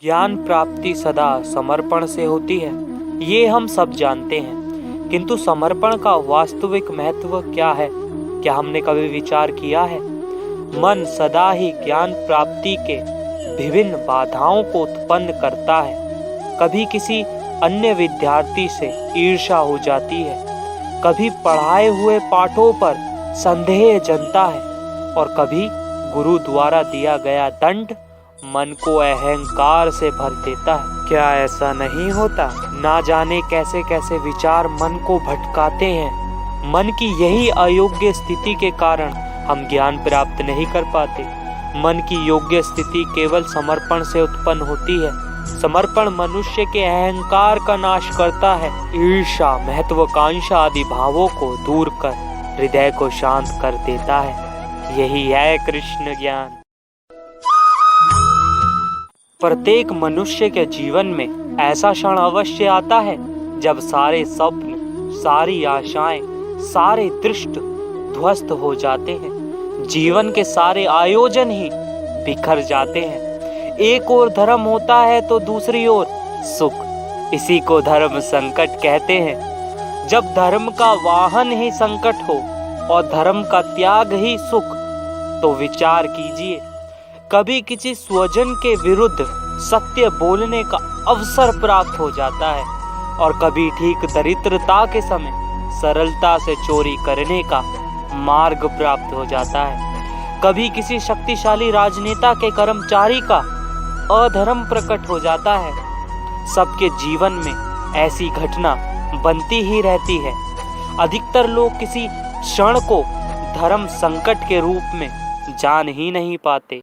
ज्ञान प्राप्ति सदा समर्पण से होती है, ये हम सब जानते हैं। किंतु समर्पण का वास्तविक महत्व क्या है? क्या हमने कभी विचार किया है? मन सदा ही ज्ञान प्राप्ति के विभिन्न बाधाओं को उत्पन्न करता है। कभी किसी अन्य विद्यार्थी से ईर्ष्या हो जाती है, कभी पढ़ाए हुए पाठों पर संदेह जमता है और कभी गुरु द्वारा दिया गया दंड मन को अहंकार से भर देता है। क्या ऐसा नहीं होता? ना जाने कैसे कैसे विचार मन को भटकाते हैं। मन की यही अयोग्य स्थिति के कारण हम ज्ञान प्राप्त नहीं कर पाते। मन की योग्य स्थिति केवल समर्पण से उत्पन्न होती है। समर्पण मनुष्य के अहंकार का नाश करता है, ईर्ष्या, महत्वाकांक्षा आदि भावों को दूर कर हृदय को शांत कर देता है। यही है कृष्ण ज्ञान। प्रत्येक मनुष्य के जीवन में ऐसा क्षण अवश्य आता है जब सारे स्वप्न, सारी आशाएं, सारे दृष्ट ध्वस्त हो जाते हैं। जीवन के सारे आयोजन ही बिखर जाते हैं। एक ओर धर्म होता है तो दूसरी ओर सुख। इसी को धर्म संकट कहते हैं। जब धर्म का वाहन ही संकट हो और धर्म का त्याग ही सुख, तो विचार कीजिए, कभी किसी स्वजन के विरुद्ध सत्य बोलने का अवसर प्राप्त हो जाता है और कभी ठीक दरिद्रता के समय सरलता से चोरी करने का मार्ग प्राप्त हो जाता है। कभी किसी शक्तिशाली राजनेता के कर्मचारी का अधर्म प्रकट हो जाता है। सबके जीवन में ऐसी घटना बनती ही रहती है। अधिकतर लोग किसी क्षण को धर्म संकट के रूप में जान ही नहीं पाते।